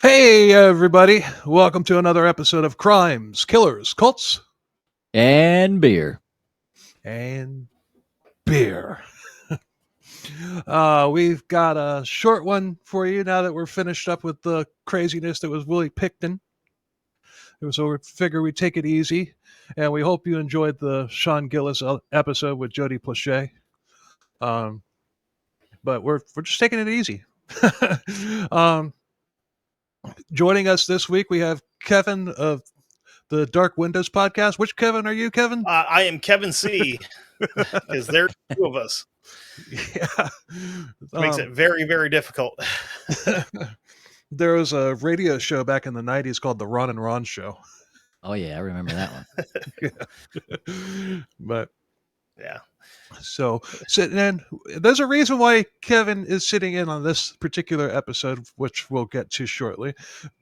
Hey, everybody. Welcome to another episode of Crimes, Killers, Cults, And beer. and Beer. We've got a short one for you now that we're finished up with the craziness that was Willie Picton. So we figure we'd take it easy, and we hope you enjoyed the Sean Gillis episode with Jody Plauché. But we're just taking it easy. um, Joining us this week, we have Kevin of the Dark Windows podcast. Which Kevin are you, Kevin? I am Kevin C. Because there are two of us. Yeah. Makes it very, very difficult. There was a radio show back in the 90s called The Ron and Ron Show. Oh, yeah, I remember that one. Yeah. But yeah. So and there's a reason why Kevin is sitting in on this particular episode, which we'll get to shortly.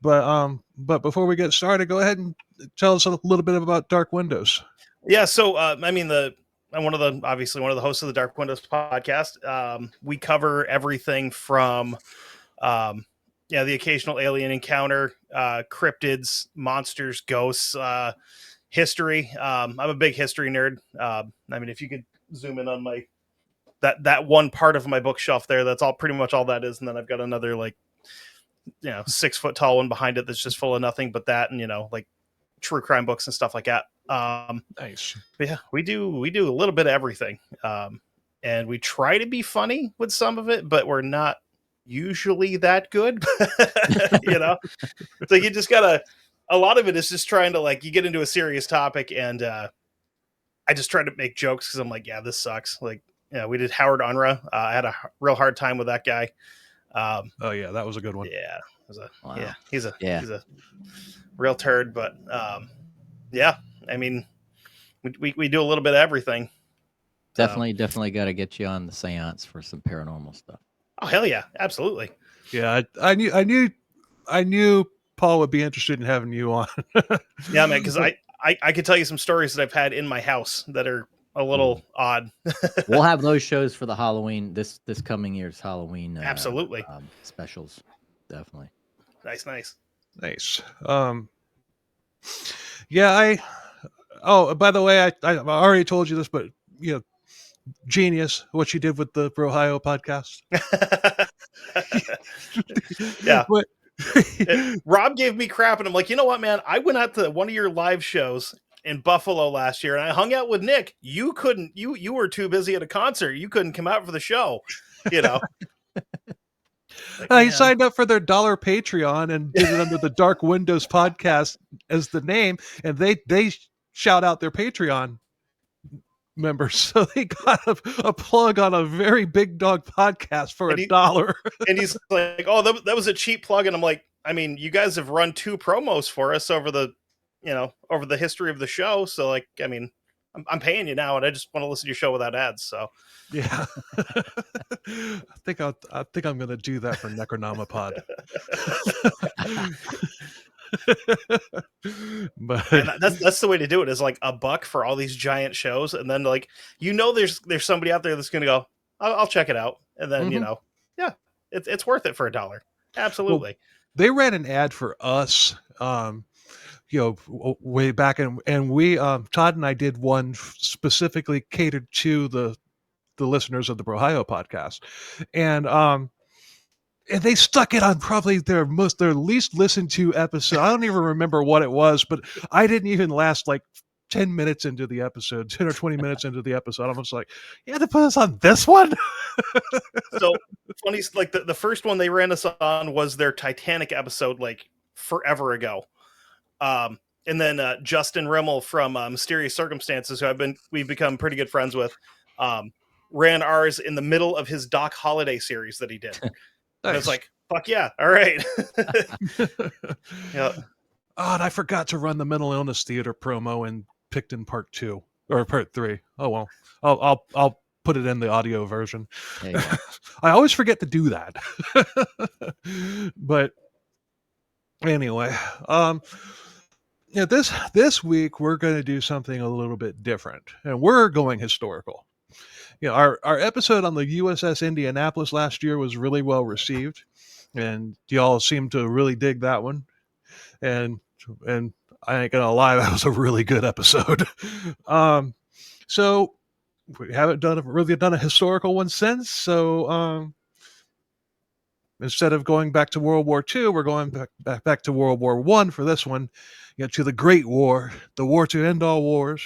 But before we get started, go ahead and tell us a little bit about Dark Windows. Yeah, so I'm one of the hosts of the Dark Windows podcast. We cover everything from the occasional alien encounter, cryptids, monsters, ghosts, history. I'm a big history nerd. If you could zoom in on my that one part of my bookshelf there, that's all pretty much all that is, and then I've got another 6 foot tall one behind it that's just full of nothing but that, and true crime books and stuff like that. Nice. But yeah, we do a little bit of everything, and we try to be funny with some of it, but we're not usually that good. So you just gotta. A lot of it is just trying to you get into a serious topic, and I just try to make jokes because I'm like, yeah, this sucks. We did Howard Unruh. I had a real hard time with that guy. Oh yeah, that was a good one. Yeah, Wow. he's a real turd, but we do a little bit of everything. Definitely got to get you on the seance for some paranormal stuff. Oh hell yeah, absolutely. Yeah, I knew Paul would be interested in having you on. Yeah, man, because I could tell you some stories that I've had in my house that are a little odd. We'll have those shows for the Halloween this coming year's Halloween. Absolutely. Specials, definitely. Nice. Yeah, by the way, I already told you this, but genius what you did with the Ohio podcast. Yeah. Rob gave me crap, and I'm like, you know what, man? I went out to one of your live shows in Buffalo last year, and I hung out with Nick. You couldn't. You were too busy at a concert. You couldn't come out for the show. He signed up for their $1 Patreon and did it under the Dark Windows podcast as the name, and they shout out their Patreon members, so they got a plug on a very big dog podcast for $1. And he's like, "Oh, that was a cheap plug," and I'm like, "I mean, you guys have run 2 promos for us over the history of the show, so I'm paying you now, and I just want to listen to your show without ads." So yeah, I think I'm going to do that for Necronomipod. But and that's the way to do it, is $1 for all these giant shows, and then there's somebody out there that's going to go, I'll check it out, and then it's worth it for $1. Absolutely. Well, they ran an ad for us way back, and we Todd and I did one specifically catered to the listeners of the Ohio podcast, and they stuck it on probably their least listened to episode. I don't even remember what it was, but I didn't even last 10 minutes into the episode, 10 or 20 minutes into the episode. I'm just like, you had to put us on this one? So funny, the first one they ran us on was their Titanic episode, forever ago. And then Justin Rimmel from Mysterious Circumstances, who we've become pretty good friends with, ran ours in the middle of his Doc Holliday series that he did. Nice. And it's like, fuck yeah, all right. Yeah. Oh, and I forgot to run the mental illness theater promo in Picton Part 2 or Part 3. Oh well, I'll put it in the audio version. I always forget to do that. But anyway, this week we're going to do something a little bit different, and we're going historical. Our episode on the USS Indianapolis last year was really well received, and y'all seem to really dig that one. And I ain't gonna lie, that was a really good episode. So we haven't really done a historical one since. So instead of going back to World War II, we're going back to World War I for this one. To the Great War, the war to end all wars.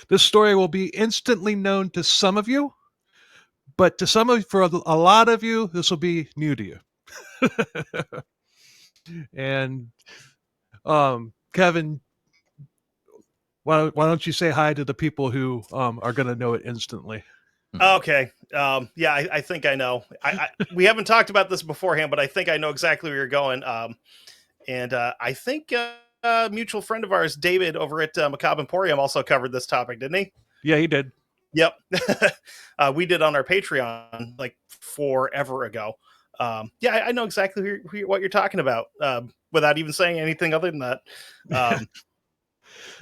This story will be instantly known to some of you, but for a lot of you, this will be new to you. And Kevin, why don't you say hi to the people who are going to know it instantly? Okay. Yeah, I think I know. We haven't talked about this beforehand, but I think I know exactly where you're going. And I think a mutual friend of ours, David, over at Macabre Emporium, also covered this topic, didn't he? Yeah, he did. Yep. We did on our Patreon like forever ago. Yeah, I know exactly what you're talking about without even saying anything other than that.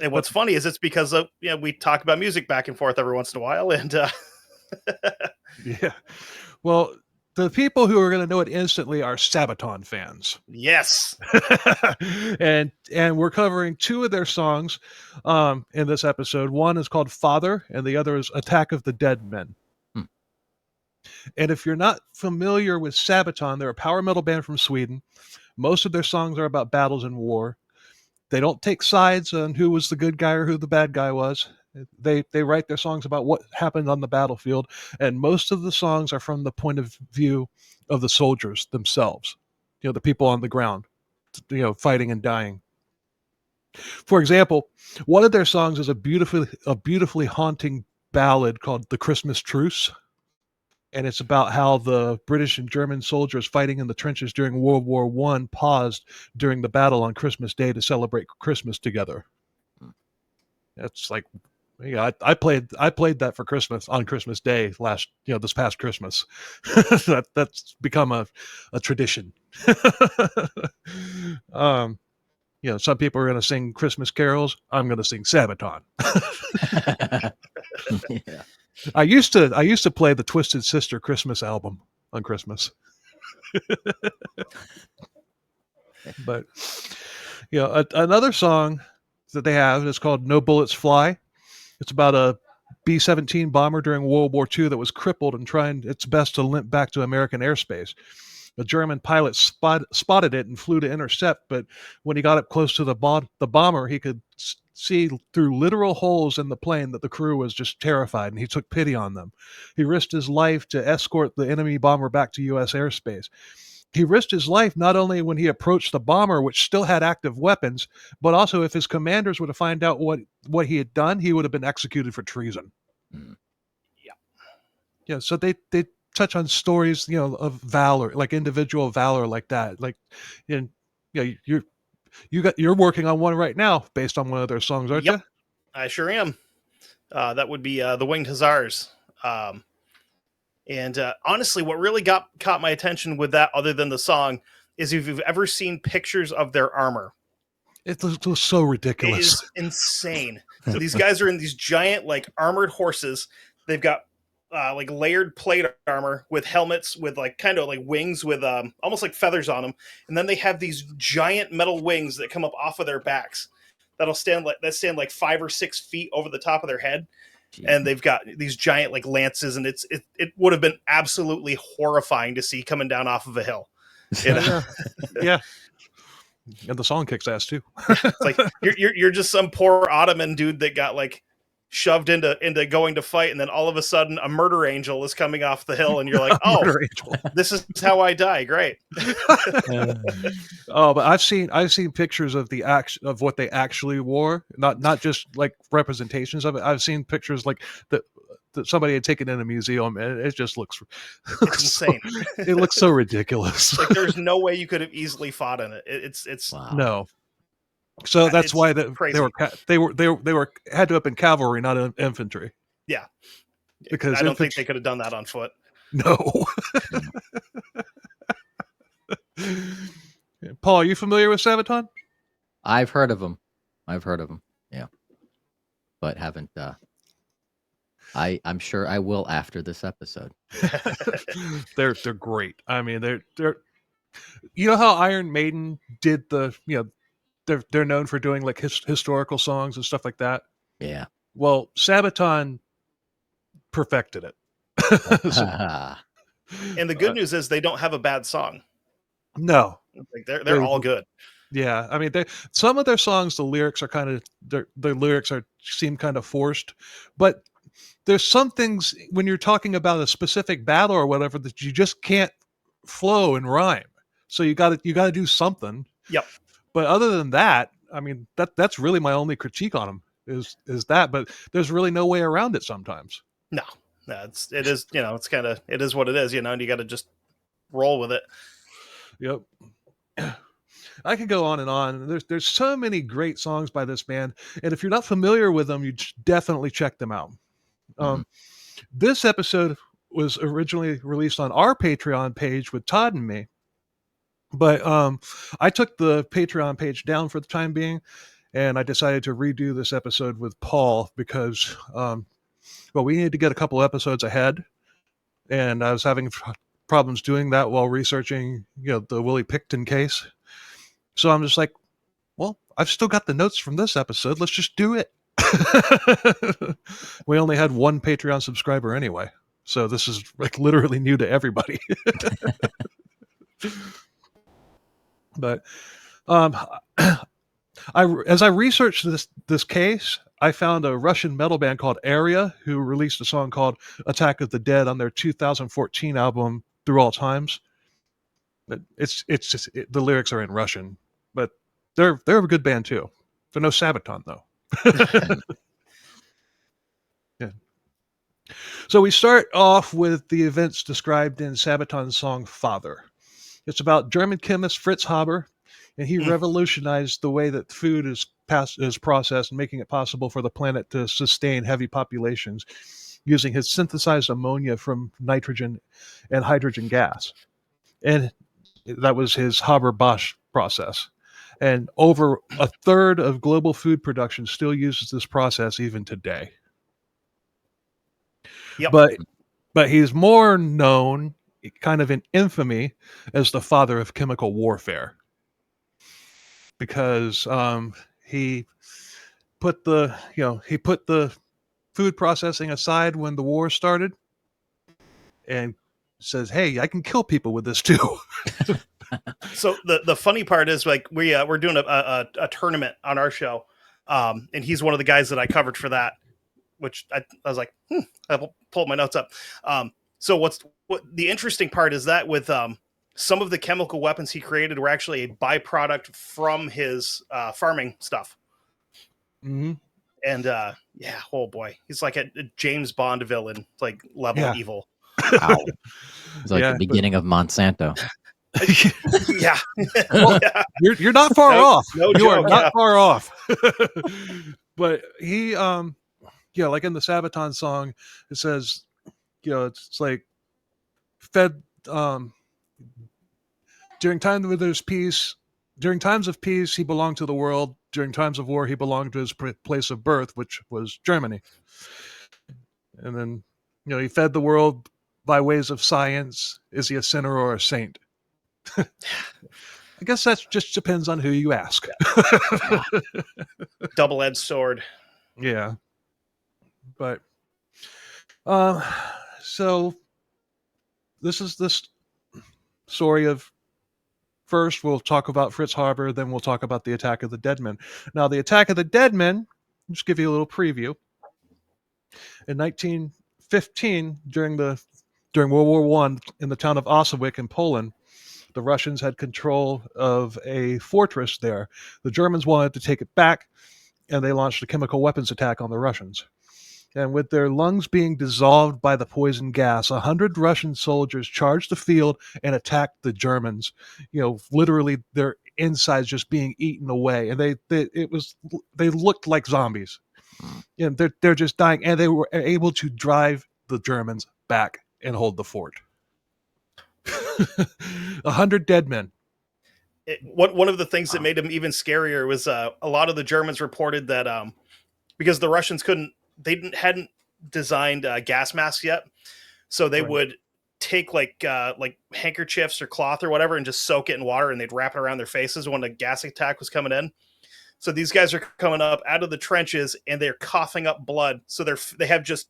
And what's funny is it's because of, we talk about music back and forth every once in a while. And yeah. Well, the people who are going to know it instantly are Sabaton fans. Yes. and we're covering two of their songs in this episode. One is called Father, and the other is Attack of the Dead Men. And if you're not familiar with Sabaton, they're a power metal band from Sweden. Most of their songs are about battles and war. They don't take sides on who was the good guy or who the bad guy was. They write their songs about what happened on the battlefield, and most of the songs are from the point of view of the soldiers themselves, the people on the ground, fighting and dying. For example, one of their songs is a beautifully haunting ballad called "The Christmas Truce," and it's about how the British and German soldiers fighting in the trenches during World War I paused during the battle on Christmas Day to celebrate Christmas together. It's like, I played that for Christmas on Christmas Day this past Christmas. That's become a tradition. Some people are going to sing Christmas carols. I'm going to sing Sabaton. Yeah. I used to play the Twisted Sister Christmas album on Christmas. But another song that they have is called "No Bullets Fly." It's about a B-17 bomber during World War II that was crippled and trying its best to limp back to American airspace. A German pilot spotted it and flew to intercept, but when he got up close to the bomber, he could see through literal holes in the plane that the crew was just terrified, and he took pity on them. He risked his life to escort the enemy bomber back to U.S. airspace. He risked his life not only when he approached the bomber, which still had active weapons, but also if his commanders were to find out what he had done, he would have been executed for treason. Yeah, so they touch on stories, of valor, like individual valor like that. Like, you're working on one right now based on one of their songs, aren't you? I sure am. That would be the Winged Hussars. And honestly, what really caught my attention with that, other than the song, is if you've ever seen pictures of their armor. It looks so ridiculous. It is insane. So these guys are in these giant, like, armored horses. They've got like layered plate armor with helmets with like kind of like wings with almost like feathers on them, and then they have these giant metal wings that come up off of their backs that'll stand like 5 or 6 feet over the top of their head. Jeez. And they've got these giant like lances, and it would have been absolutely horrifying to see coming down off of a hill. Yeah. And the song kicks ass too. It's like you're just some poor Ottoman dude that got like shoved into going to fight, and then all of a sudden a murder angel is coming off the hill, and you're like, oh, this is how I die. Great. Oh, but I've seen pictures of of what they actually wore, not just like representations of it. I've seen pictures like that somebody had taken in a museum, and it just looks insane. It looks so ridiculous. Like there's no way you could have easily fought in it. It's wow. No. So that's why they had to have been cavalry, not infantry. Yeah, because I don't think they could have done that on foot. No. Paul, are you familiar with Sabaton? I've heard of them. Yeah, but haven't I'm sure I will after this episode. They're great. I mean, they're you know how Iron Maiden did they're known for doing like historical songs and stuff like that. Yeah. Well, Sabaton perfected it. So, And the good news is they don't have a bad song. no, Like they're all good. Yeah, I mean, some of their songs, the lyrics are kind of the lyrics seem kind of forced, but there's some things when you're talking about a specific battle or whatever that you just can't flow and rhyme. So you got to do something. Yep. But other than that, I mean, that's really my only critique on them is that. But there's really no way around it sometimes. No, it is it's kind of it is what it is, and you got to just roll with it. Yep. I could go on and on. There's so many great songs by this band, and if you're not familiar with them, you definitely check them out. This episode was originally released on our Patreon page with Todd and me, but I took the Patreon page down for the time being, and I decided to redo this episode with Paul because, we needed to get a couple episodes ahead, and I was having problems doing that while researching, the Willie Picton case. So I'm just like, well, I've still got the notes from this episode. Let's just do it. We only had one Patreon subscriber anyway, so this is like literally new to everybody. But as I researched this case, I found a Russian metal band called Area who released a song called "Attack of the Dead" on their 2014 album "Through All Times." It's just the lyrics are in Russian, but they're a good band too. They're no Sabaton though. Yeah. So we start off with the events described in Sabaton's song "Father." It's about German chemist Fritz Haber, and he revolutionized the way that food is processed, making it possible for the planet to sustain heavy populations using his synthesized ammonia from nitrogen and hydrogen gas. And that was his Haber-Bosch process. And over a third of global food production still uses this process even today. Yep. But he's more known, kind of in infamy, as the father of chemical warfare, because he put the food processing aside when the war started, and says, "Hey, I can kill people with this too." So the funny part is, like, we're doing a tournament on our show, and he's one of the guys that I covered for that, which I was like, I pulled my notes up. So what the interesting part is that with some of the chemical weapons he created were actually a byproduct from his farming stuff. Mm-hmm. And yeah, oh boy, he's like a James Bond villain, like level evil. Wow. It's like the beginning of Monsanto. Yeah. Well, you're not far off. No you joke, are not far off. But he, like in the Sabaton song, it says, it's like fed during times when there's peace. During times of peace, he belonged to the world. During times of war, he belonged to his place of birth, which was Germany. And then, he fed the world by ways of science. Is he a sinner or a saint? I guess that just depends on who you ask. Double-edged sword. Yeah. But so this is this story of, first we'll talk about Fritz Haber, then we'll talk about the Attack of the Dead Men. Now, the Attack of the Dead Men, I'll just give you a little preview. In 1915, during World War I, in the town of Osoweic in Poland, the Russians had control of a fortress there. The Germans wanted to take it back, and they launched a chemical weapons attack on the Russians. And with their lungs being dissolved by the poison gas, 100 Russian soldiers charged the field and attacked the Germans. Literally their insides just being eaten away, and they looked like zombies. They're just dying, and they were able to drive the Germans back and hold the fort. 100 dead men. One of the things that made him even scarier was a lot of the Germans reported that because the Russians hadn't designed gas masks yet, so they Right. would take like handkerchiefs or cloth or whatever and just soak it in water, and they'd wrap it around their faces when a gas attack was coming in. So these guys are coming up out of the trenches and they're coughing up blood. So they have just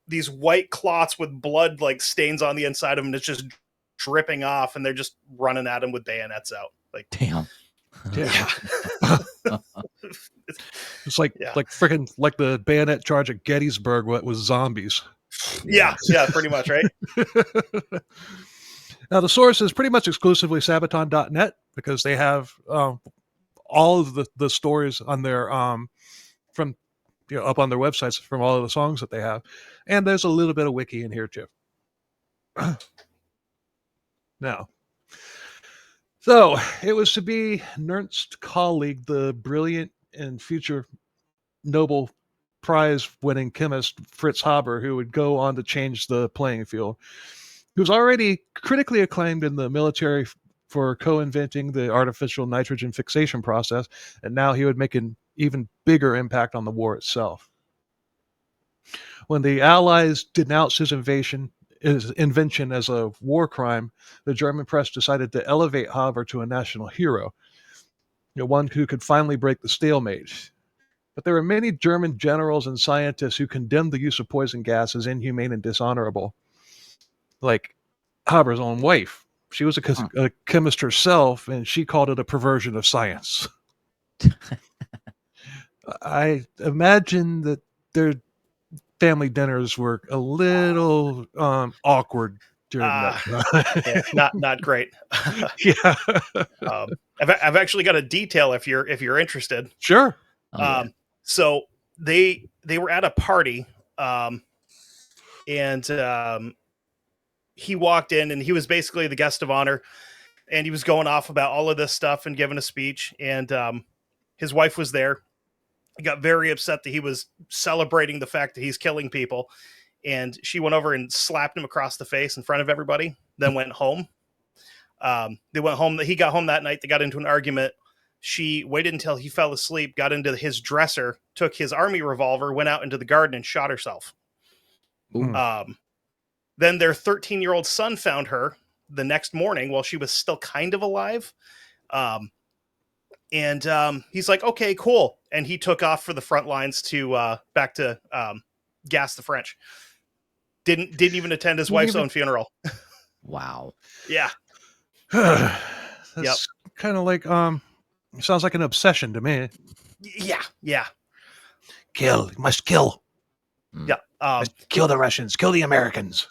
these white clots with blood like stains on the inside of them. It's just dripping off, and they're just running at them with bayonets out. Like, Damn. Yeah. It's like Yeah. freaking like the bayonet charge at Gettysburg with zombies. yeah, pretty much, right? Now the source is pretty much exclusively Sabaton.net because they have all of the stories on their from up on their websites from all of the songs that they have, and there's a little bit of wiki in here too. Now, so it was to be Nernst's colleague, the brilliant and future Nobel Prize-winning chemist Fritz Haber, who would go on to change the playing field. He was already critically acclaimed in the military for co-inventing the artificial nitrogen fixation process, and now he would make an even bigger impact on the war itself. When the Allies denounced his invention as a war crime, the German press decided to elevate Haber to a national hero, one who could finally break the stalemate. But there were many German generals and scientists who condemned the use of poison gas as inhumane and dishonorable. Like Haber's own wife. She was a chemist herself, and she called it a perversion of science. I imagine that their family dinners were a little awkward during that time. Yeah, not great. Yeah. I've actually got a detail if you're interested. Sure. So they were at a party, and he walked in, and he was basically the guest of honor, and he was going off about all of this stuff and giving a speech, and his wife was there. He got very upset that he was celebrating the fact that he's killing people, and she went over and slapped him across the face in front of everybody, then went home. They went home. He got home that night. They got into an argument. She waited until he fell asleep, got into his dresser, took his army revolver, went out into the garden and shot herself. Then their 13-year-old son found her the next morning while she was still kind of alive. And he's like, okay, cool. And he took off for the front lines to back to gas the French. Didn't even attend his wife's own funeral. Wow. Yeah. That's kind of like sounds like an obsession to me. Yeah. Kill, must kill. Yeah. Kill the Russians, kill the Americans.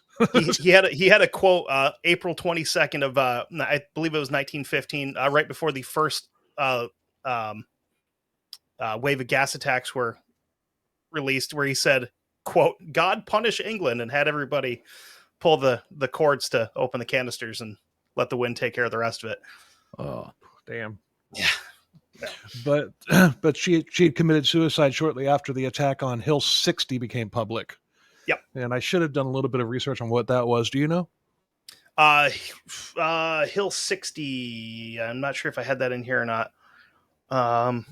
he had a quote April 22nd of I believe it was 1915, right before the first wave of gas attacks were released, where he said, quote, "God punish England," and had everybody pull the cords to open the canisters and let the wind take care of the rest of it. Oh, damn. Yeah. But she had committed suicide shortly after the attack on Hill 60 became public. Yep. And I should have done a little bit of research on what that was. Do you know? Hill 60. I'm not sure if I had that in here or not. I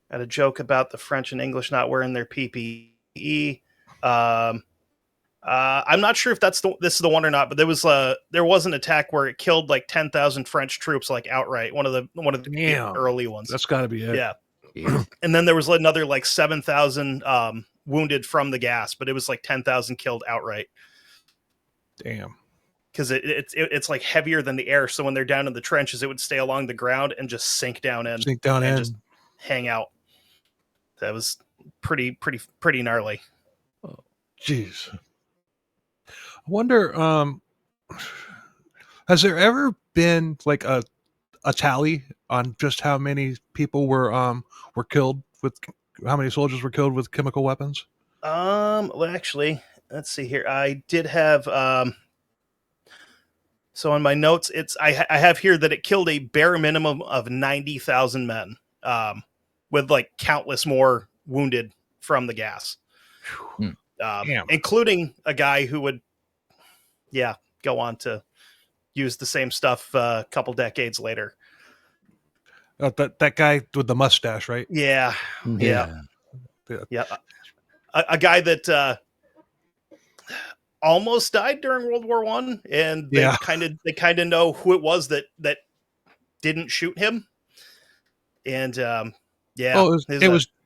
had a joke about the French and English not wearing their PPE. I'm not sure if this is the one or not, but there was an attack where it killed like 10,000 French troops, like outright. One of the early ones. That's got to be it. Yeah. And then there was another like 7,000 wounded from the gas, but it was like 10,000 killed outright. Damn. Because it's like heavier than the air, so when they're down in the trenches, it would stay along the ground and just sink down in, just hang out. That was pretty gnarly. Oh, jeez. I wonder, has there ever been like a tally on just how many people were killed with, how many soldiers were killed with chemical weapons? Well, actually, let's see here. I did have so on my notes, I have here that it killed a bare minimum of 90,000 men, with like countless more wounded from the gas, including a guy who would, go on to use the same stuff a couple decades later. That guy with the mustache, right? Yeah. a guy that almost died during World War I, and they Yeah. kind of know who it was that didn't shoot him. And yeah, Oh,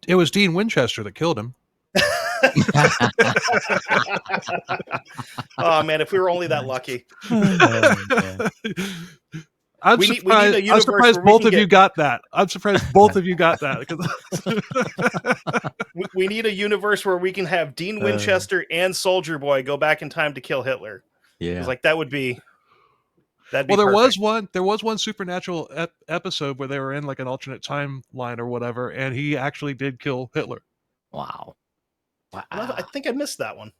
it was Dean Winchester that killed him. Oh man, if we were only that lucky. I'm surprised where both of you got that. I'm surprised both of you got that. We need a universe where we can have Dean Winchester and Soldier Boy go back in time to kill Hitler. Yeah, like that'd be well, perfect. there was one supernatural episode where they were in like an alternate timeline or whatever, and he actually did kill Hitler. wow. I think I missed that one.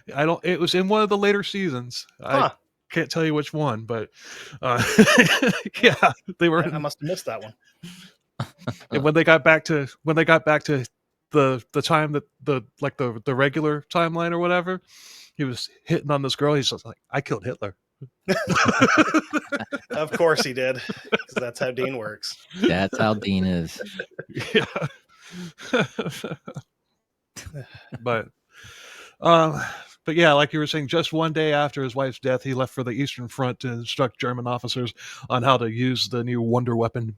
It was in one of the later seasons. Huh. I can't tell you which one, but yeah, they were. I must have missed that one. And when they got back to the time that the regular timeline or whatever, he was hitting on this girl. He's just like, I killed Hitler. Of course he did, because that's how Dean works. That's how Dean is. Yeah. But yeah, like you were saying, just one day after his wife's death, he left for the Eastern Front to instruct German officers on how to use the new wonder weapon.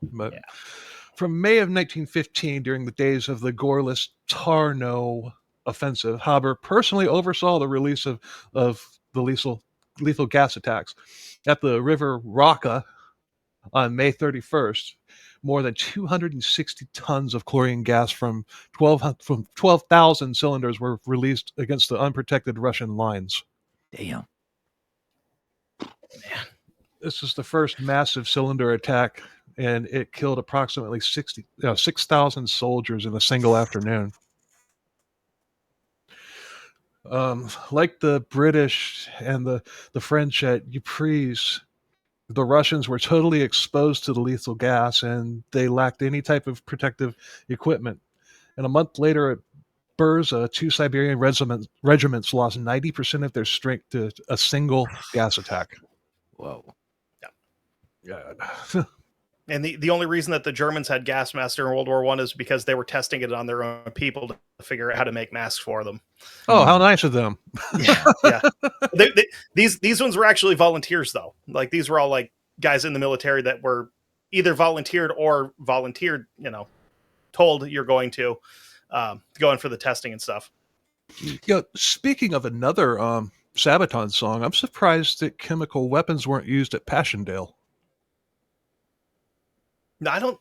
But yeah. From May of 1915, during the days of the goreless Tarnow offensive, Haber personally oversaw the release of the lethal gas attacks. At the River Rocca on May 31st, more than 260 tons of chlorine gas from 12,000 cylinders were released against the unprotected Russian lines. Damn. Man. This is the first massive cylinder attack, and it killed approximately 6,000 soldiers in a single afternoon. Like the British and the French at Ypres, the Russians were totally exposed to the lethal gas, and they lacked any type of protective equipment. And a month later at Burza, 2 Siberian regiments lost 90% of their strength to a single gas attack. Whoa. Yeah. And the only reason that the Germans had gas masks during World War I is because they were testing it on their own people to figure out how to make masks for them. Oh, how nice of them. Yeah. These ones were actually volunteers, though. Like, these were all like guys in the military that were either volunteered, told you're going to go in for the testing and stuff. Yeah, speaking of another Sabaton song, I'm surprised that chemical weapons weren't used at Passchendaele. No, I don't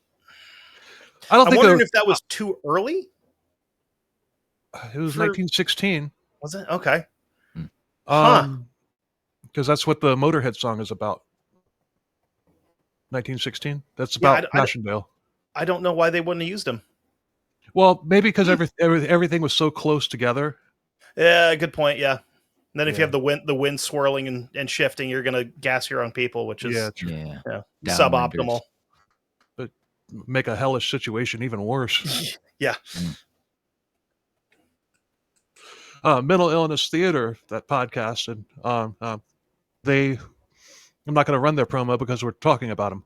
I'm wondering if that was too early. It was 1916. Was it? Okay. Because that's what the Motorhead song is about. 1916. That's about Passchendaele. I don't know why they wouldn't have used them. Well, maybe because everything was so close together. Yeah, good point. Yeah. And then if you have the wind swirling and shifting, you're going to gas your own people, which is suboptimal. But make a hellish situation even worse. Yeah. Mental Illness Theater, that podcast, and I'm not going to run their promo because we're talking about them.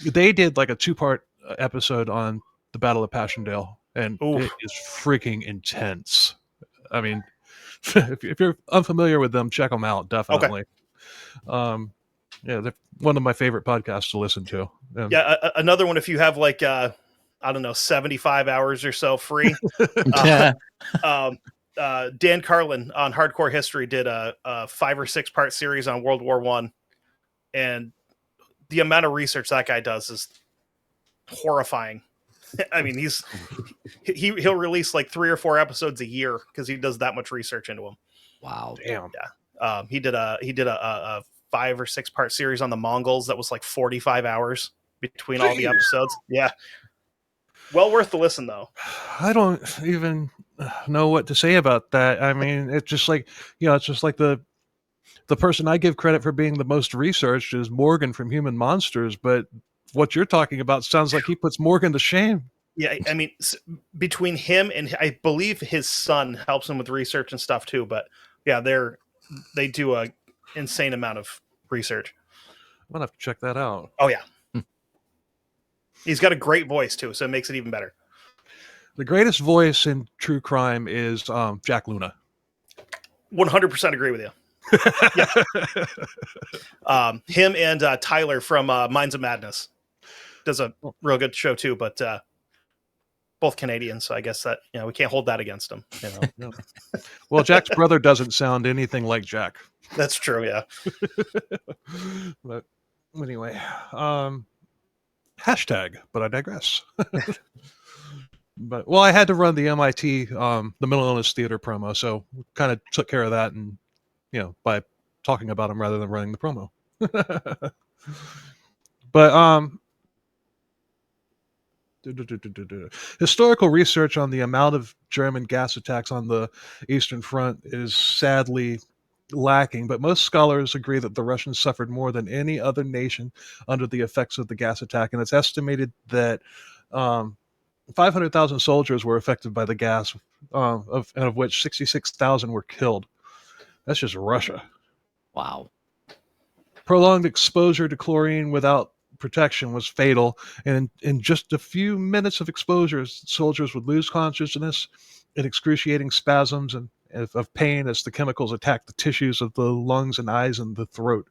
They did like a 2-part episode on the Battle of Passchendaele, and it is freaking intense. I mean, if you're unfamiliar with them, check them out, definitely. Okay. They're one of my favorite podcasts to listen to. Another one if you have like 75 hours or so free. Dan Carlin on Hardcore History did a 5 or 6 part series on World War I, and the amount of research that guy does is horrifying. I mean, he'll release like 3 or 4 episodes a year because he does that much research into them. Wow. Damn. Yeah. He did a 5 or 6 part series on the Mongols that was like 45 hours between all the episodes. Yeah. Well worth the listen, though. I don't even know what to say about that. I mean, it's just like, it's just like the person I give credit for being the most researched is Morgan from Human Monsters, but what you're talking about sounds like he puts Morgan to shame. Yeah, I mean, between him and I believe his son helps him with research and stuff too, but yeah, they do a insane amount of research. I'm gonna have to check that out. Oh yeah. He's got a great voice too, so it makes it even better. The greatest voice in true crime is Jack Luna. 100% agree with you. Him and Tyler from Minds of Madness does a real good show too, but both Canadians, so I guess that we can't hold that against them. No. Well, Jack's brother doesn't sound anything like Jack. That's true, yeah. But anyway, hashtag, but I digress. But I had to run the MIT, the Mental Illness Theater promo, so kind of took care of that, and by talking about them rather than running the promo. But historical research on the amount of German gas attacks on the Eastern Front is sadly lacking, but most scholars agree that the Russians suffered more than any other nation under the effects of the gas attack, and it's estimated that 500,000 soldiers were affected by the gas, of which 66,000 were killed. That's just Russia. Wow. Prolonged exposure to chlorine without protection was fatal, and in just a few minutes of exposure, soldiers would lose consciousness in excruciating spasms and of pain as the chemicals attacked the tissues of the lungs and eyes and the throat.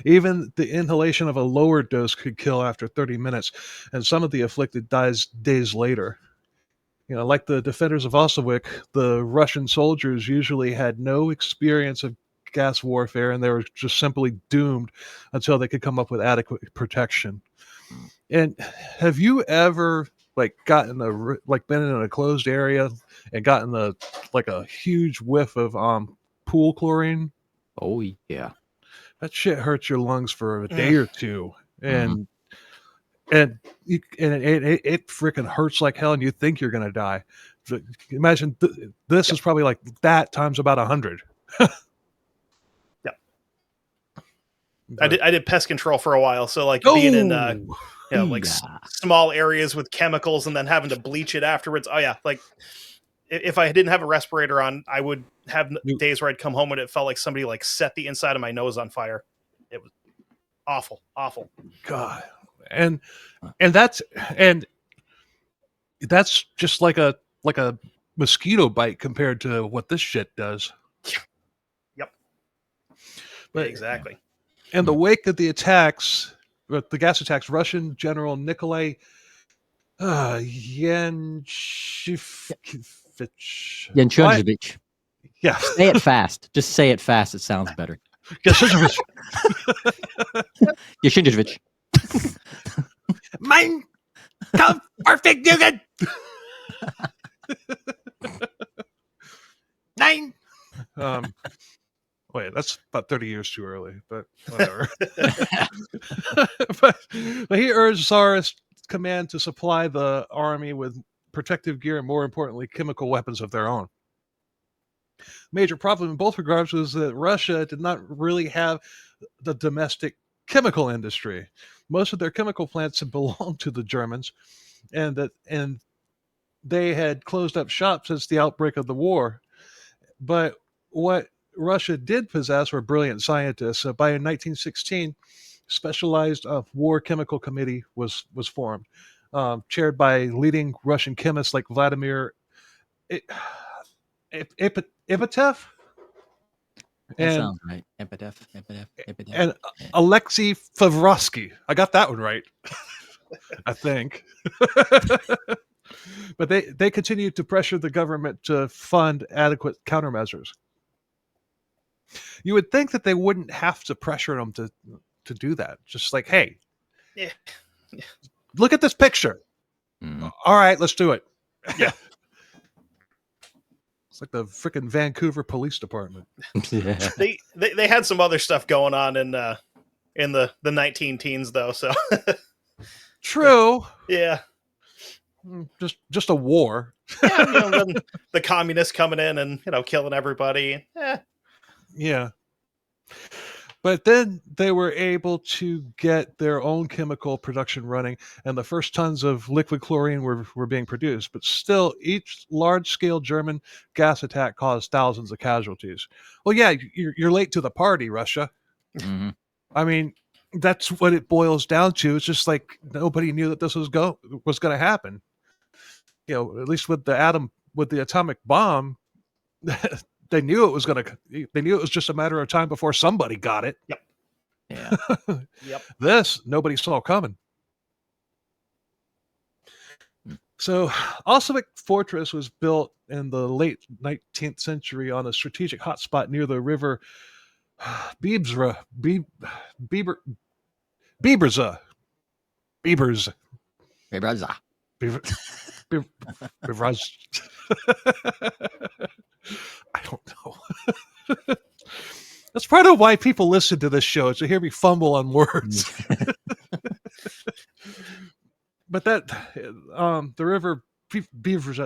Even the inhalation of a lower dose could kill after 30 minutes, and some of the afflicted dies days later. Like the defenders of Osoweic, the Russian soldiers usually had no experience of gas warfare, and they were just simply doomed until they could come up with adequate protection. And have you ever been in a closed area and gotten a huge whiff of pool chlorine? Oh yeah. That shit hurts your lungs for a day or two, and it freaking hurts like hell, and you think you're gonna die. Imagine this is probably like that times about 100. I did pest control for a while, so being in small areas with chemicals and then having to bleach it afterwards. Oh yeah, if I didn't have a respirator on, I would have days where I'd come home and it felt like somebody set the inside of my nose on fire. It was awful. God, and that's just like a mosquito bite compared to what this shit does. Yep. But, exactly. In the wake of the gas attacks, Russian General Nikolai Yanchevich. Yeah. Say it fast. Just say it fast. It sounds better. Yanchevich. Yanchevich. Mein Kampf perfect Jugend. Nine. Wait, that's about 30 years too early, but whatever. but he urged Tsarist command to supply the army with protective gear and, more importantly, chemical weapons of their own. Major problem in both regards was that Russia did not really have the domestic chemical industry. Most of their chemical plants had belonged to the Germans, and they had closed up shop since the outbreak of the war. But what Russia did possess were brilliant scientists. By 1916, specialized war chemical committee was formed, chaired by leading Russian chemists like Vladimir Ipatiev. That sounds right. Epitaph. And Alexei Favrovsky. I got that one right. I think. But they continued to pressure the government to fund adequate countermeasures. You would think that they wouldn't have to pressure them to do that. Just like, hey, look at this picture. Mm-hmm. All right, let's do it. Yeah. It's like the freaking Vancouver Police Department. Yeah. They had some other stuff going on in the 19 teens though. So true. Yeah. Just a war. Yeah, the communists coming in and killing everybody. Yeah. But then they were able to get their own chemical production running, and the first tons of liquid chlorine were being produced. But still, each large-scale German gas attack caused thousands of casualties. Well, yeah, you're late to the party, Russia. Mm-hmm. I mean, that's what it boils down to. It's just like nobody knew that this was going to happen. You know, at least with the atomic bomb, they knew it was going to. They knew it was just a matter of time before somebody got it. Yep. Yeah. Yep. This nobody saw coming. Hmm. So, Osoweic Fortress was built in the late 19th century on a strategic hotspot near the river Bebra, Beber, Beberza, Bebers, Bebraza. Beber, Bebraz. I don't know. That's part of why people listen to this show, is to hear me fumble on words. But that, the river Beaver's,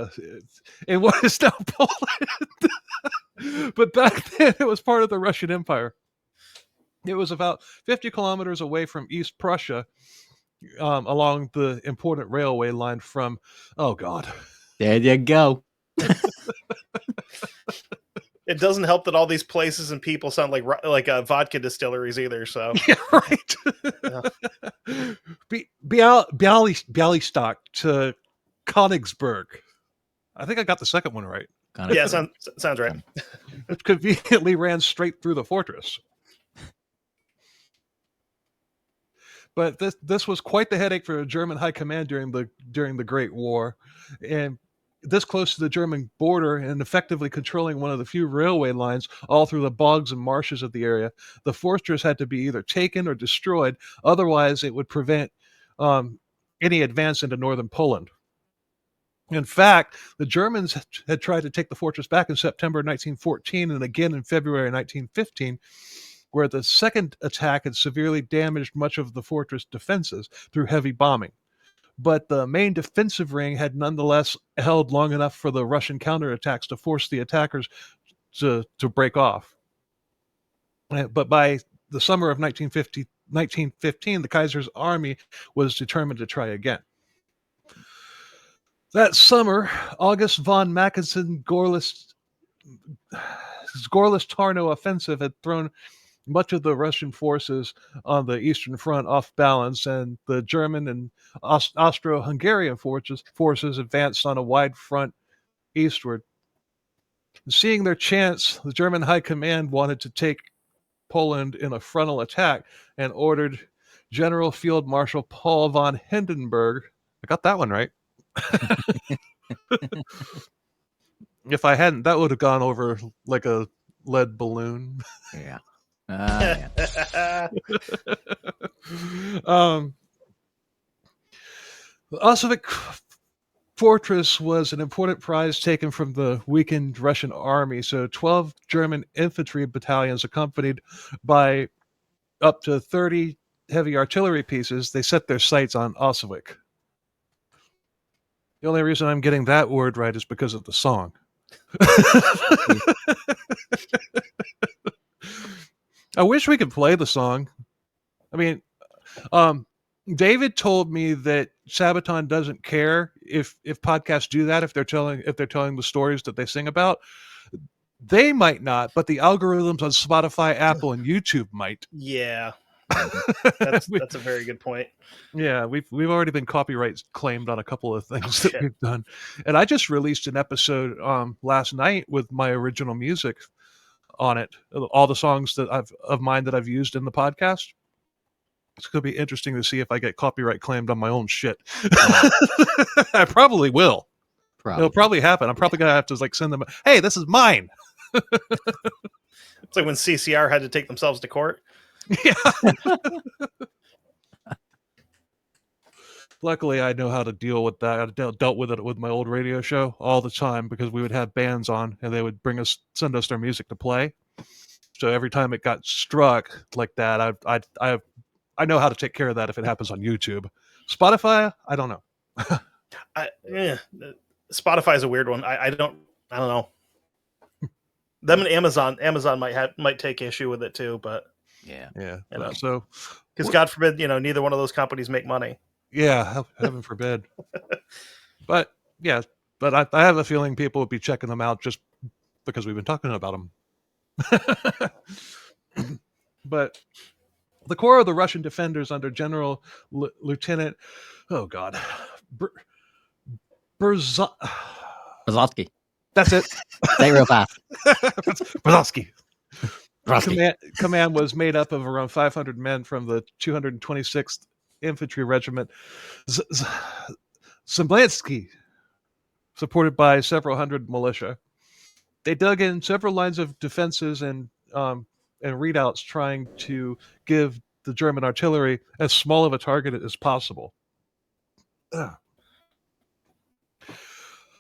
it was now Poland. But back then, it was part of the Russian Empire. It was about 50 kilometers away from East Prussia, along the important railway line from, oh God. There you go. It doesn't help that all these places and people sound like vodka distilleries either. So Yeah, right. Yeah. Bialystok to Königsberg. I think I got the second one right. Yeah, sounds right. It conveniently ran straight through the fortress. But this was quite the headache for German high command during the Great War, and this close to the German border and effectively controlling one of the few railway lines all through the bogs and marshes of the area, the fortress had to be either taken or destroyed. Otherwise, it would prevent any advance into northern Poland. In fact, the Germans had tried to take the fortress back in September 1914 and again in February 1915, where the second attack had severely damaged much of the fortress defenses through heavy bombing. But the main defensive ring had nonetheless held long enough for the Russian counterattacks to force the attackers to break off. But by the summer of 1915, the Kaiser's army was determined to try again. That summer, August von Mackensen Gorlice-Tarnow offensive had thrown much of the Russian forces on the Eastern Front off balance, and the German and Austro-Hungarian forces advanced on a wide front eastward. Seeing their chance, the German High Command wanted to take Poland in a frontal attack and ordered General Field Marshal Paul von Hindenburg. I got that one right. If I hadn't, that would have gone over like a lead balloon. Yeah. The Osoweic Fortress was an important prize taken from the weakened Russian army. So 12 German infantry battalions, accompanied by up to 30 heavy artillery pieces, they set their sights on Osoweic. The only reason I'm getting that word right is because of the song. I wish we could play the song. I mean, David told me that Sabaton doesn't care if podcasts do that, if they're telling the stories that they sing about. They might not, but the algorithms on Spotify, Apple, and YouTube might. Yeah. That's a very good point. Yeah, we've already been copyright claimed on a couple of things that we've done. And I just released an episode last night with my original music on it, all the songs that I've used in the podcast. It's going to be interesting to see if I get copyright claimed on my own shit. I probably will. It'll probably happen. I'm probably going to have to send them, hey, this is mine. It's like when CCR had to take themselves to court. Yeah. Luckily, I know how to deal with that. I dealt with it with my old radio show all the time, because we would have bands on and they would send us their music to play. So every time it got struck like that, I know how to take care of that if it happens on YouTube. Spotify, I don't know. Spotify is a weird one. I don't know. Them and Amazon might take issue with it too, but yeah. So, because God forbid, neither one of those companies make money. Yeah, heaven forbid. But yeah, but I have a feeling people would be checking them out just because we've been talking about them. But The core of the Russian defenders under General Lieutenant, oh God, Brzezinski. That's it. Say it real fast. Brzezinski. Brzezinski. Command was made up of around 500 men from the 226th Infantry Regiment Zemblansky, supported by several hundred militia. They dug in several lines of defenses and redoubts, trying to give the German artillery as small of a target as possible. I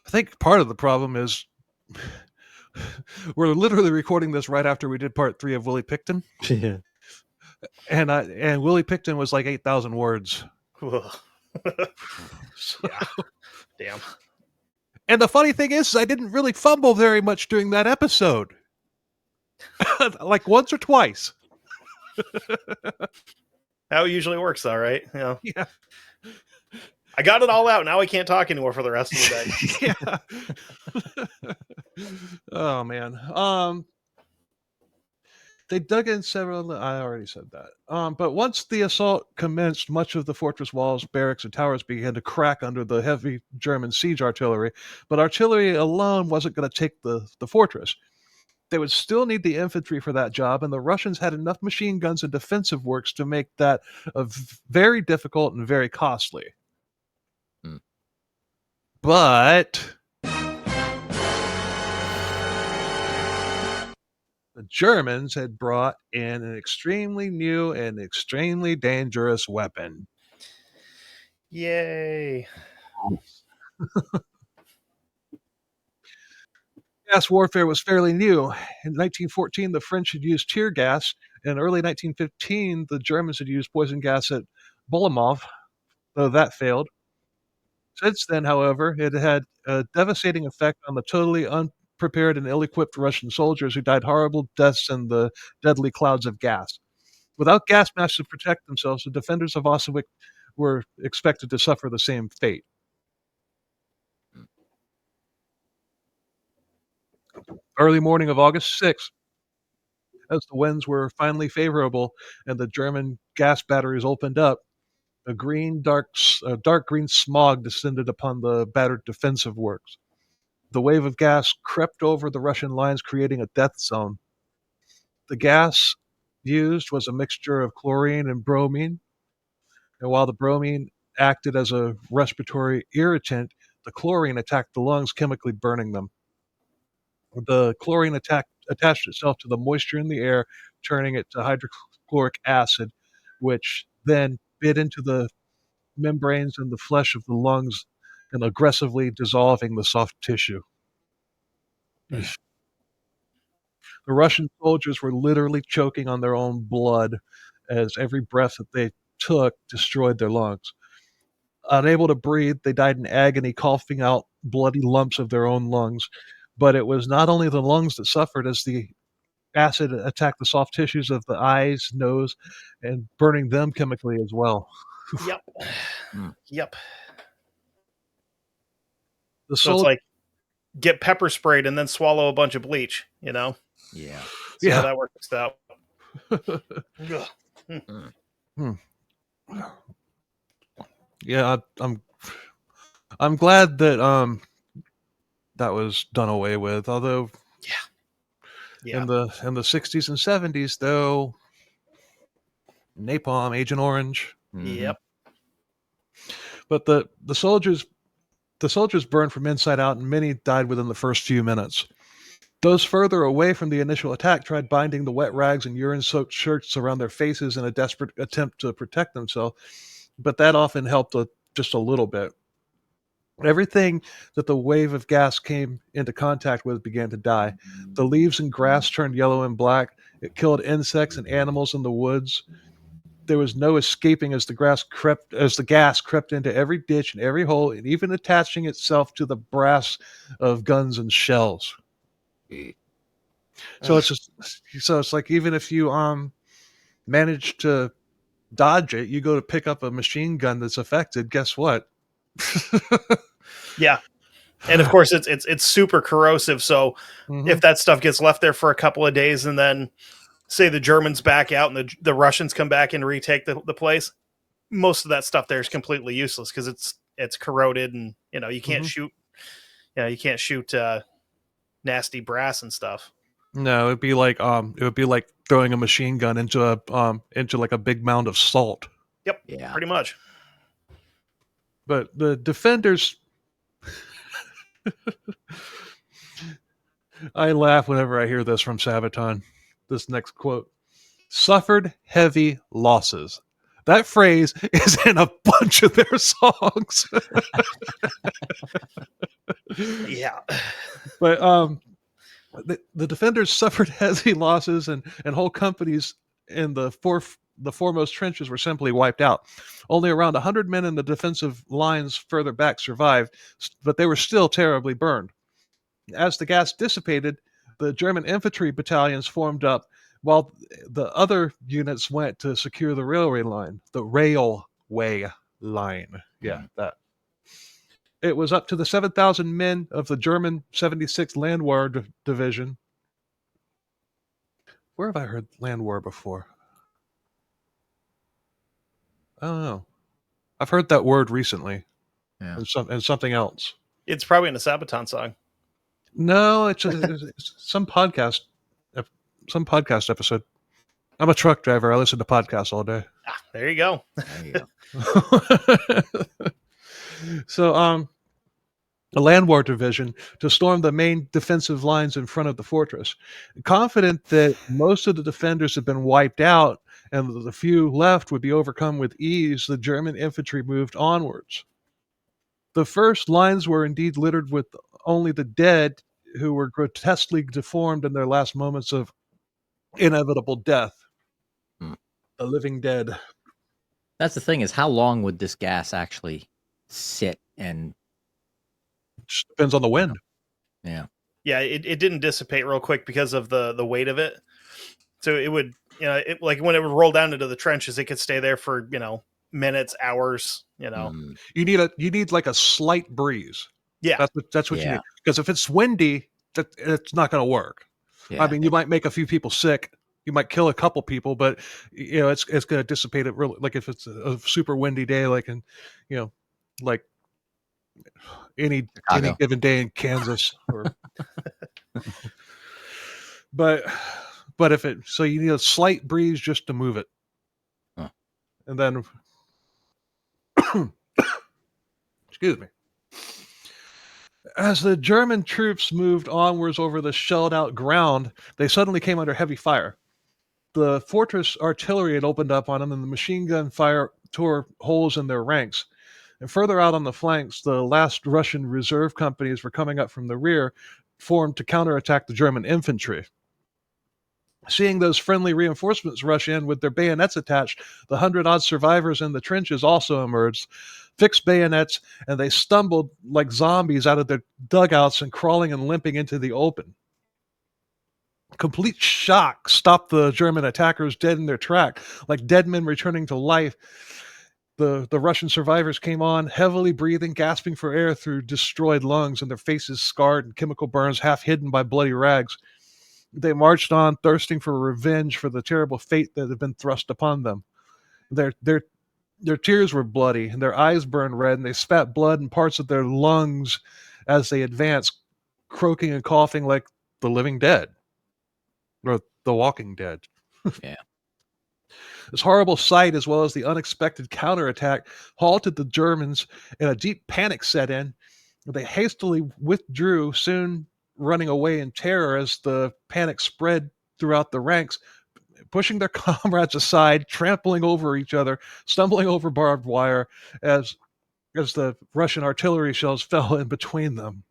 think part of the problem is we're literally recording this right after we did part 3 of Willie Picton. Yeah. And Willie Picton was like 8,000 words. Yeah. Damn. And the funny thing is I didn't really fumble very much during that episode. Like once or twice. How it usually works, though, right? Yeah. Yeah. I got it all out. Now I can't talk anymore for the rest of the day. Yeah. Oh man. They dug in several. I already said that. But once the assault commenced, much of the fortress walls, barracks, and towers began to crack under the heavy German siege artillery. But artillery alone wasn't going to take the fortress. They would still need the infantry for that job, and the Russians had enough machine guns and defensive works to make that very difficult and very costly. But the Germans had brought in an extremely new and extremely dangerous weapon. Yay. Gas warfare was fairly new. In 1914, the French had used tear gas. In early 1915, the Germans had used poison gas at Bolimov, though that failed. Since then, however, it had a devastating effect on the totally unprepared and ill-equipped Russian soldiers who died horrible deaths in the deadly clouds of gas. Without gas masks to protect themselves, the defenders of Osoweic were expected to suffer the same fate. Early morning of August 6th, as the winds were finally favorable and the German gas batteries opened up, a dark green smog descended upon the battered defensive works. The wave of gas crept over the Russian lines, creating a death zone. The gas used was a mixture of chlorine and bromine, and while the bromine acted as a respiratory irritant, the chlorine attacked the lungs, chemically burning them. The chlorine attached itself to the moisture in the air, turning it to hydrochloric acid, which then bit into the membranes and the flesh of the lungs and aggressively dissolving the soft tissue. The Russian soldiers were literally choking on their own blood as every breath that they took destroyed their lungs. Unable to breathe, they died in agony, coughing out bloody lumps of their own lungs. But it was not only the lungs that suffered as the acid attacked the soft tissues of the eyes, nose, and burning them chemically as well. Yep. Yep. So it's like get pepper sprayed and then swallow a bunch of bleach, you know? Yeah. See how that works out. Yeah, I'm glad that that was done away with. Although, in the 60s and 70s, though, napalm, Agent Orange. Yep. But the soldiers burned from inside out, and many died within the first few minutes. Those further away from the initial attack tried binding the wet rags and urine-soaked shirts around their faces in a desperate attempt to protect themselves, but that often helped just a little bit. Everything that the wave of gas came into contact with began to die. The leaves and grass turned yellow and black. It killed insects and animals in the woods. There was no escaping as the gas crept into every ditch and every hole, and even attaching itself to the brass of guns and shells. So it's like even if you manage to dodge it, you go to pick up a machine gun that's affected. Guess what? Yeah. And of course it's super corrosive. So if that stuff gets left there for a couple of days and then say the Germans back out and the Russians come back and retake the place, most of that stuff there is completely useless because it's corroded and you can't shoot. You can't shoot nasty brass and stuff. No, it would be like throwing a machine gun into like a big mound of salt. Yep. Yeah. Pretty much. But the defenders, I laugh whenever I hear this from Sabaton. This next quote: "Suffered heavy losses." That phrase is in a bunch of their songs. Yeah. But the defenders suffered heavy losses, and whole companies in the foremost trenches were simply wiped out. Only around 100 men in the defensive lines further back survived, but they were still terribly burned. As the gas dissipated, the German infantry battalions formed up, while the other units went to secure the railway line. The railway line. Yeah, that. It was up to the 7,000 men of the German 76th Landwehr Division. Where have I heard Landwehr before? I don't know. I've heard that word recently. Yeah. And something else. It's probably in a Sabaton song. No, it's some podcast episode. I'm a truck driver. I listen to podcasts all day. Ah, there you go. There you go. So, the Landwehr Division to storm the main defensive lines in front of the fortress. Confident that most of the defenders had been wiped out and the few left would be overcome with ease, the German infantry moved onwards. The first lines were indeed littered with only the dead, who were grotesquely deformed in their last moments of inevitable death. The living dead. That's the thing, is how long would this gas actually sit and... Just depends on the wind. Yeah. Yeah, it didn't dissipate real quick because of the weight of it. So it would, like when it would roll down into the trenches, it could stay there for, minutes, hours, You need like a slight breeze. Yeah. That's what you need. Because if it's windy, it's not going to work. Yeah. I mean, you might make a few people sick. You might kill a couple people, but it's going to dissipate it really. Like if it's a super windy day, like like any given day in Kansas, or but if you need a slight breeze just to move it, and then excuse me. As the German troops moved onwards over the shelled-out ground, they suddenly came under heavy fire. The fortress artillery had opened up on them, and the machine gun fire tore holes in their ranks. And further out on the flanks, the last Russian reserve companies were coming up from the rear, formed to counterattack the German infantry. Seeing those friendly reinforcements rush in with their bayonets attached, the 100-odd survivors in the trenches also emerged, fixed bayonets, and they stumbled like zombies out of their dugouts and crawling and limping into the open. Complete shock stopped the German attackers dead in their track, like dead men returning to life. The Russian survivors came on, heavily breathing, gasping for air through destroyed lungs, and their faces scarred and chemical burns half hidden by bloody rags. They marched on, thirsting for revenge for the terrible fate that had been thrust upon them. Their tears were bloody, and their eyes burned red, and they spat blood and parts of their lungs as they advanced, croaking and coughing like the living dead, or the walking dead. Yeah. This horrible sight, as well as the unexpected counterattack, halted the Germans, and a deep panic set in. They hastily withdrew, soon running away in terror as the panic spread throughout the ranks, pushing their comrades aside, trampling over each other, stumbling over barbed wire as the Russian artillery shells fell in between them.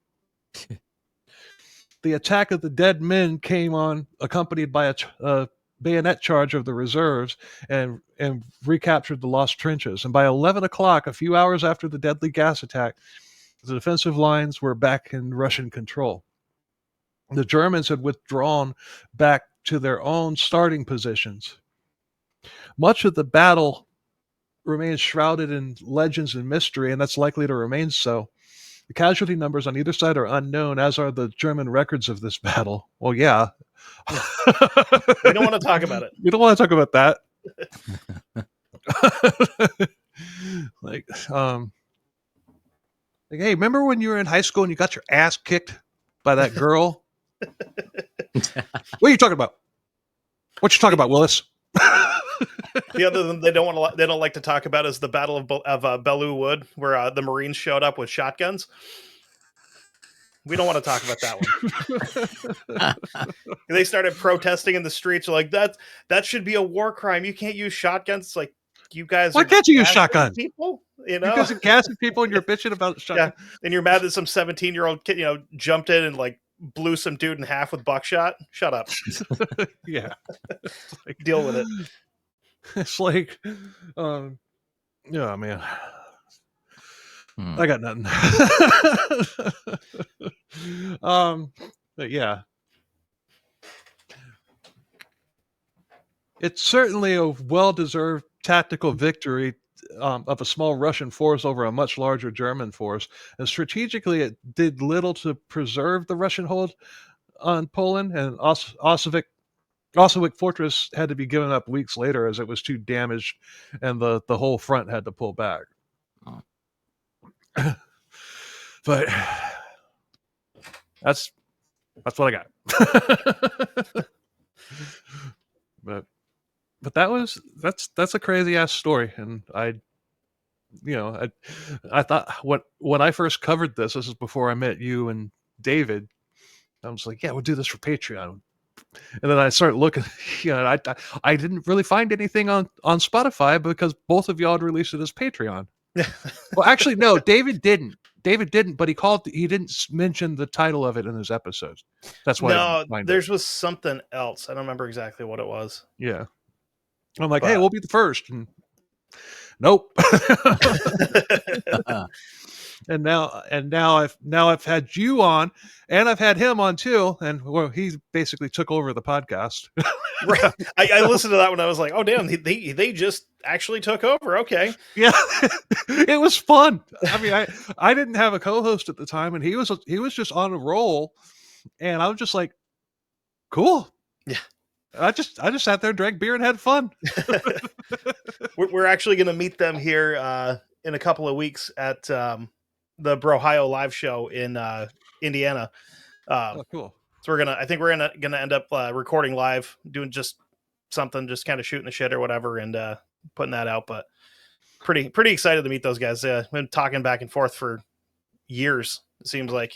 The attack of the dead men came on, accompanied by a bayonet charge of the reserves, and recaptured the lost trenches. And by 11 o'clock, a few hours after the deadly gas attack, the defensive lines were back in Russian control. The Germans had withdrawn back to their own starting positions. Much of the battle remains shrouded in legends and mystery, and that's likely to remain so. The casualty numbers on either side are unknown, as are the German records of this battle. Well, yeah, We don't want to talk about it. You don't want to talk about that. like, hey, remember when you were in high school and you got your ass kicked by that girl? What are you talking about? What you talking about, Willis? The other thing they don't like to talk about is the Battle of Belleau Wood, where the Marines showed up with shotguns. We don't want to talk about that one. They started protesting in the streets, like that should be a war crime. You can't use shotguns. It's like, you guys. Why can't you use shotguns? People, You guys are gassing people, and you're bitching about shotguns. Yeah, and you're mad that some 17-year-old kid, jumped in and like blew some dude in half with buckshot. Shut up. Yeah, Deal with it. It's like, yeah, man. I got nothing. But yeah, it's certainly a well-deserved tactical victory of a small Russian force over a much larger German force. And strategically, it did little to preserve the Russian hold on Poland, and Osoweic Fortress had to be given up weeks later as it was too damaged, and the whole front had to pull back. Oh. But that's what I got. But that's a crazy ass story, and I thought when I first covered this is before I met you and David. I was like, yeah, we'll do this for Patreon. And then I started looking, I didn't really find anything on Spotify because both of y'all had released it as Patreon. Well, actually, no, David didn't, but he didn't mention the title of it in his episodes. That's why. No, theirs was something else. I don't remember exactly what it was. Yeah. I'm like, hey, we'll be the first. And nope. And now I've had you on, and I've had him on too, and he basically took over the podcast. Right. I listened to that when I was like, oh damn, they just actually took over. Okay. Yeah. It was fun. I mean, I didn't have a co-host at the time, and he was just on a roll, and I was just like, cool. Yeah. I just sat there, drank beer, and had fun. We're actually going to meet them here in a couple of weeks at the Brohio live show in Indiana. Oh, cool. So I think we're gonna end up recording live, doing just something, just kind of shooting the shit or whatever, and putting that out. But pretty excited to meet those guys. Been talking back and forth for years. It seems like,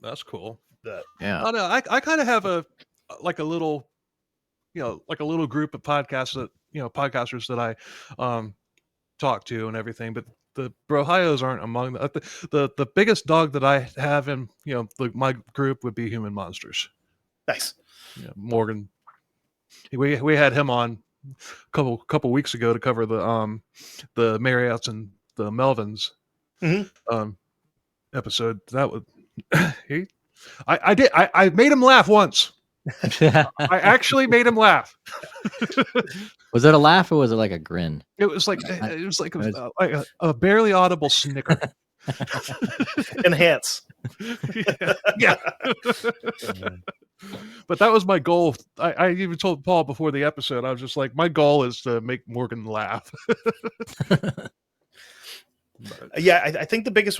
That's cool. Yeah. I know. I kind of have a little group of podcasters that I talk to and everything, but the Brohios aren't among the biggest dog that I have in my group would be Human Monsters. Nice. Yeah, Morgan. We had him on a couple weeks ago to cover the Marriotts and the Melvins episode. That was I made him laugh once. I actually made him laugh. Was it a laugh or was it like a grin? It was like a barely audible snicker. Enhance. Yeah. But that was my goal. I even told Paul before the episode, I was just like, my goal is to make Morgan laugh. Yeah, I think the biggest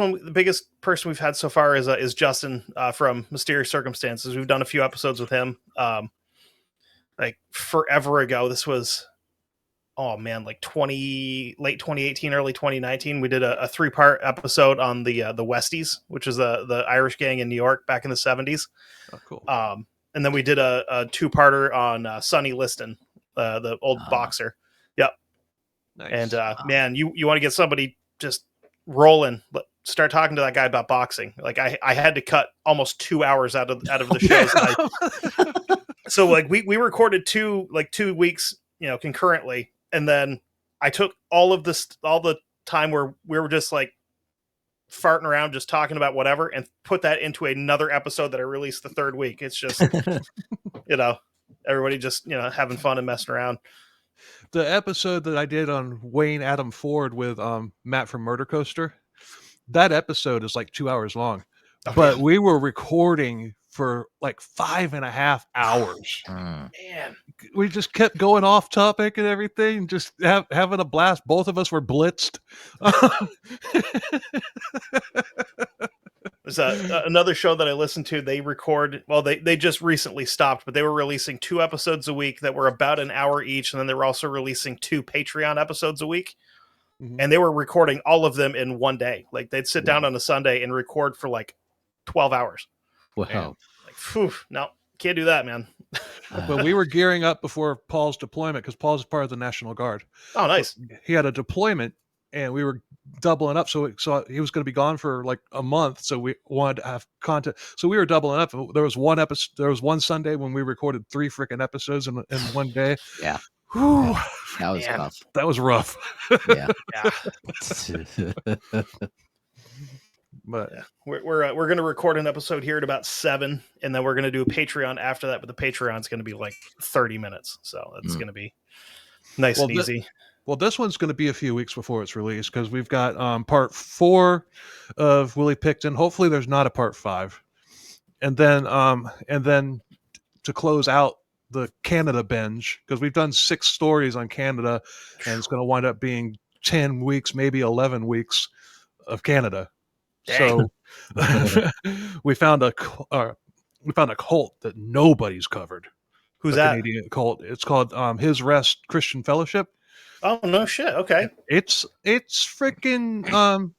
person we've had so far is Justin from Mysterious Circumstances. We've done a few episodes with him. Like forever ago. This was, like late 2018, early 2019. We did a 3-part episode on the Westies, which is the Irish gang in New York back in the 70s. Oh, cool. And then we did a 2-parter on Sonny Liston, the old boxer. Yep. Nice. And man, you want to get somebody just rolling, start talking to that guy about boxing. Like I had to cut almost 2 hours out of the shows. So like we recorded 2 weeks, concurrently. And then I took all the time where we were just like farting around, just talking about whatever, and put that into another episode that I released the 3rd week. It's just, everybody just, having fun and messing around. The episode that I did on Wayne Adam Ford with Matt from Murder Coaster, that episode is like 2 hours long. Oh, but yeah. we were recording for like 5.5 hours. Mm. Man. We just kept going off topic and everything, just having a blast. Both of us were blitzed. There's another show that I listened to. They record, well, they just recently stopped, but they were releasing 2 episodes a week that were about an hour each. And then they were also releasing 2 Patreon episodes a week. Mhm. And they were recording all of them in one day. Like they'd sit down on a Sunday and record for like 12 hours. Wow. Like, phew, no, can't do that, man. But we were gearing up before Paul's deployment because Paul's part of the National Guard. Oh, nice. He had a deployment, and we were doubling up. So he was going to be gone for like a month. So we wanted to have content. So we were doubling up. There was one episode. There was one Sunday when we recorded 3 freaking episodes in one day. Yeah. Whew, That was Man. tough. that was rough. Yeah. Yeah. But Yeah. We're going to record an episode here at about 7, and then we're going to do a Patreon after that. But the Patreon's going to be like 30 minutes, so that's going to be nice Well, and easy. Well, this one's going to be a few weeks before it's released because we've got part 4 of Willie Picton. Hopefully, there's not a part 5, and then to close out the Canada binge because we've done 6 stories on Canada, and it's going to wind up being 10 weeks, maybe 11 weeks of Canada. Dang. So we found a cult that nobody's covered. Who's a that? Canadian cult. It's called His Rest Christian Fellowship. Oh, no shit. Okay. It's freaking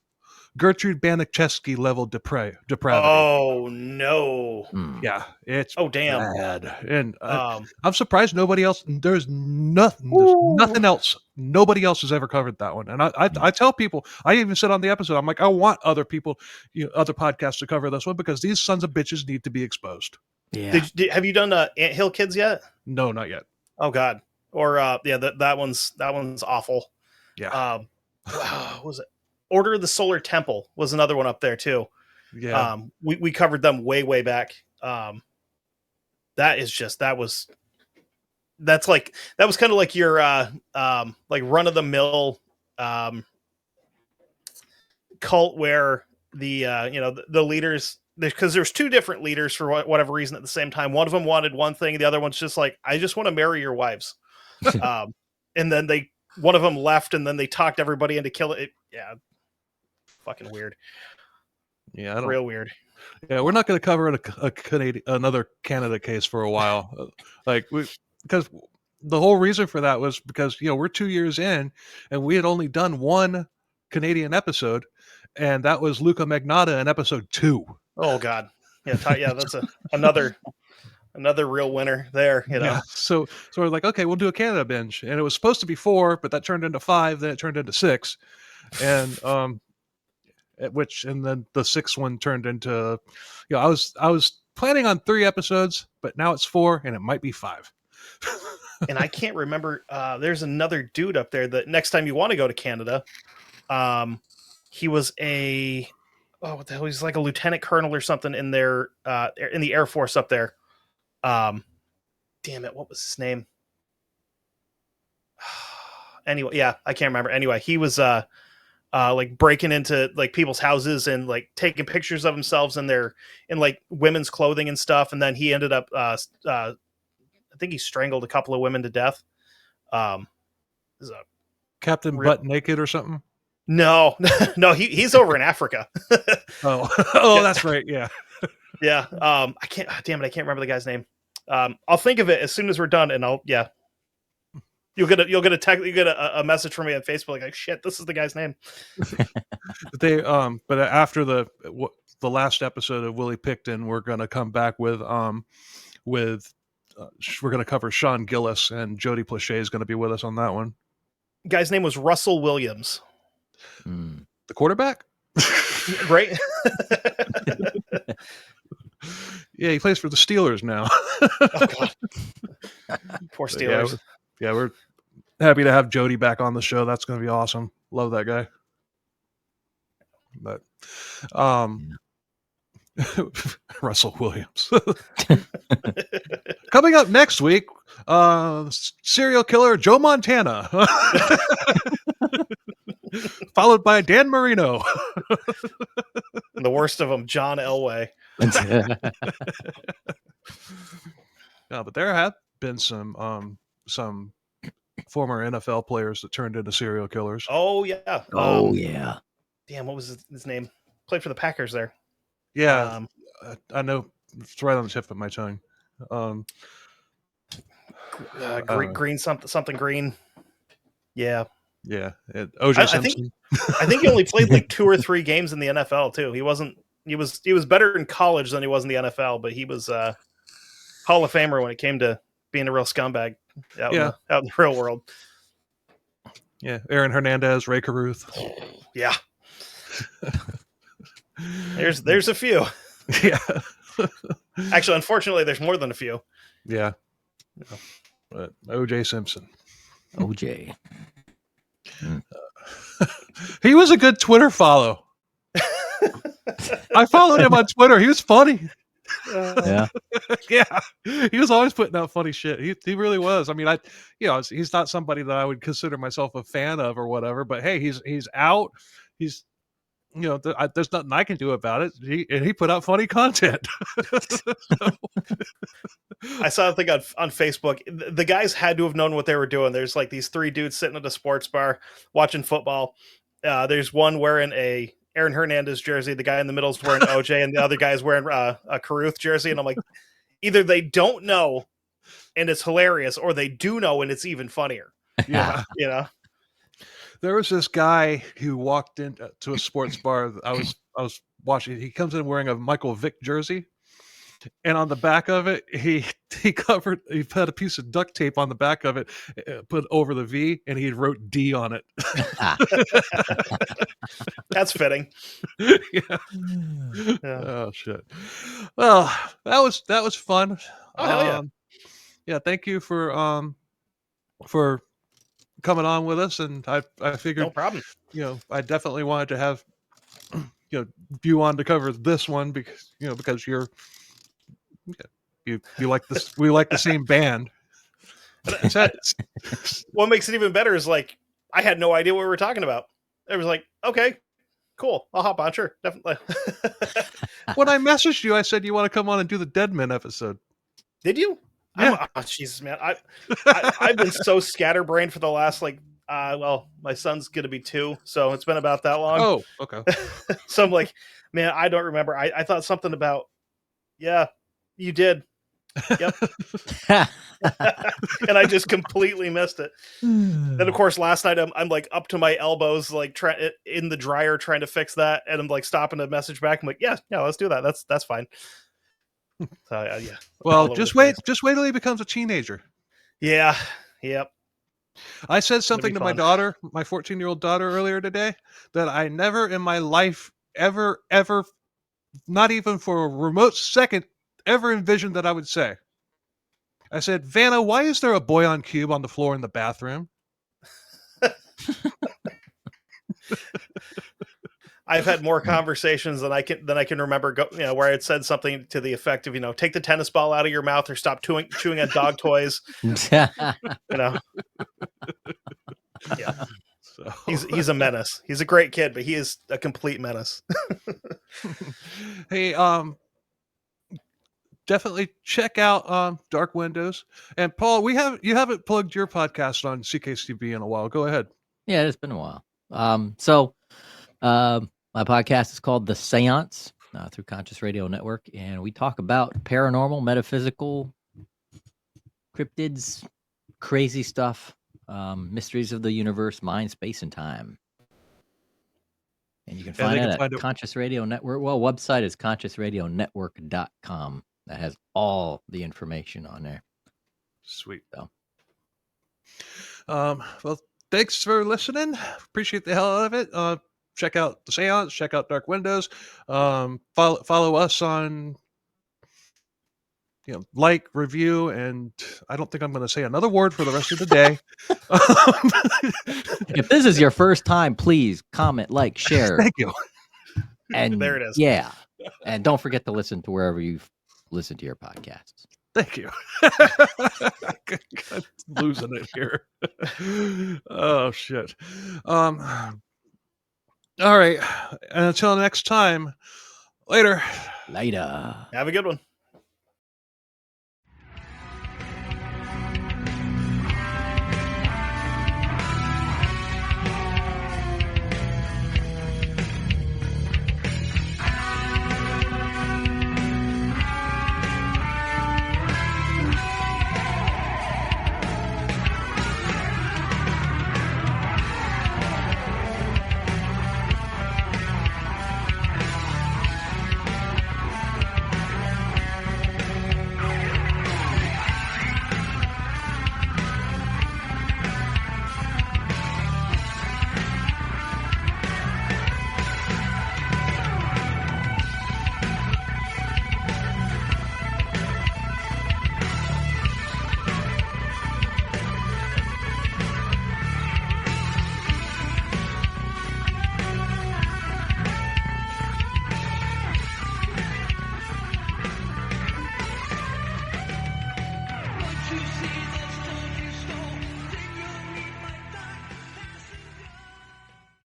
Gertrude Baniszewski level depravity. Oh, no. Yeah, it's damn. bad. And Um, I'm surprised nobody else. There's nothing else. Nobody else has ever covered that one. And I tell people. I even said on the episode, I'm like, I want other people, other podcasts to cover this one because these sons of bitches need to be exposed. Yeah. have you done Anthill Kids yet? No, not yet. Oh God. Or that one's awful. Yeah. What was it? Order of the Solar Temple was another one up there too. Yeah. We covered them way back. That was kind of like your like run of the mill cult where the leaders, because there's 2 different leaders for whatever reason at the same time. One of them wanted one thing, the other one's just like, I just want to marry your wives. And then one of them left, and then they talked everybody into killing it. Yeah, fucking weird. Yeah, Real weird. Yeah, we're not going to cover another Canada case for a while, because the whole reason for that was because we're 2 years in, and we had only done 1 Canadian episode, and that was Luca Magnotta in episode 2. Oh God, yeah, that's another real winner there. Yeah, so we're like, okay, we'll do a Canada binge, and it was supposed to be 4, but that turned into 5, then it turned into 6, and then the 6th one turned into, I was planning on 3 episodes, but now it's 4, and it might be 5. And I can't remember. There's another dude up there that next time you want to go to Canada, he was what the hell? He's like a lieutenant colonel or something in there, in the Air Force up there. Damn it, what was his name? Anyway, yeah, I can't remember. Anyway, he was like breaking into like people's houses and like taking pictures of themselves in like women's clothing and stuff. And then he ended up, I think he strangled a couple of women to death. Captain Butt Naked or something? No, he's over in Africa. Oh, that's right. Yeah. Yeah. I can't remember the guy's name. I'll think of it as soon as we're done, and you'll get a message from me on Facebook like, shit, this is the guy's name. But after the last episode of Willie Picton, we're going to come back with we're going to cover Sean Gillis, and Jody Plauché is going to be with us on that one. Guy's name was Russell Williams. The quarterback? Right? Yeah, he plays for the Steelers now. Oh, God. Poor Steelers. Yeah, we're happy to have Jody back on the show. That's going to be awesome. Love that guy. But Russell Williams. Coming up next week, serial killer Joe Montana. Followed by Dan Marino. And the worst of them, John Elway. Yeah, but there have been some former NFL players that turned into serial killers. Oh yeah. Yeah. Damn, what was his name? Played for the Packers there. Yeah, I know. It's right on the tip of my tongue. Green something green. Yeah. Yeah, OJ Simpson. I think he only played like 2 or 3 games in the NFL too. He was better in college than he was in the NFL, but he was Hall of Famer when it came to being a real scumbag out in the real world. Yeah, Aaron Hernandez, Ray Caruth. Yeah. There's a few. Yeah. Actually, unfortunately, there's more than a few. Yeah. But OJ Simpson. OJ. He was a good Twitter follow. I followed him on Twitter. He was funny. Yeah. Yeah. He was always putting out funny shit. He really was. I mean, he's not somebody that I would consider myself a fan of or whatever, but hey, he's out. He's, there's nothing I can do about it. He put out funny content. I saw a thing on Facebook. The guys had to have known what they were doing. There's like these 3 dudes sitting at a sports bar watching football. There's one wearing a Aaron Hernandez jersey. The guy in the middle is wearing OJ, and the other guy is wearing a Caruth jersey. And I'm like, either they don't know and it's hilarious, or they do know and it's even funnier. Yeah. There was this guy who walked into a sports bar. I was watching. He comes in wearing a Michael Vick jersey, and on the back of it, he put a piece of duct tape on the back of it, put over the V, and he wrote D on it. That's fitting. Yeah. Oh shit. Well, that was fun. Oh hell yeah. Yeah. Thank you for coming on with us, and I figured No problem. I definitely wanted to have you on to cover this one because you're you like this. We like the same band. What makes it even better is like I had no idea what we were talking about. It was like, okay, cool, I'll hop on, sure, definitely. When I messaged you, I said you want to come on and do the Deadman episode. Did you? Yeah. Jesus, man. I've been so scatterbrained for the last my son's gonna be 2, so it's been about that long. Oh, okay. So I'm like, man, I don't remember. I thought something about, yeah, you did. Yep. And I just completely missed it. Then of course last night I'm like up to my elbows, like in the dryer trying to fix that, and I'm like stopping to message back. I'm like, yeah, let's do that. That's fine. So yeah. Well, just wait till he becomes a teenager. Yeah. Yep. I said something to my daughter, my 14-year-old daughter, earlier today that I never in my life ever, not even for a remote second, ever envisioned that I would say. I said, Vanna, why is there a boy on cube on the floor in the bathroom? I've had more conversations than I can remember. Where I had said something to the effect of, take the tennis ball out of your mouth or stop chewing on dog toys. Yeah. So. He's a menace. He's a great kid, but he is a complete menace. Hey, definitely check out Dark Windows. And Paul, you haven't plugged your podcast on CKCB in a while. Go ahead. Yeah, it's been a while. My podcast is called The Seance through Conscious Radio Network, and we talk about paranormal, metaphysical, cryptids, crazy stuff, mysteries of the universe, mind, space, and time. And you can find it at Conscious Radio Network. Well, website is consciousradionetwork.com. That has all the information on there. Sweet. So. Well, thanks for listening. Appreciate the hell out of it. Check out The Seance. Check out Dark Windows. Follow us on, like, review, and I don't think I'm going to say another word for the rest of the day. If this is your first time, please comment, like, share. Thank you. And there it is. Yeah. And don't forget to listen to wherever you listen to your podcasts. Thank you. I'm losing it here. Oh shit. All right. And until next time, later. Later. Have a good one.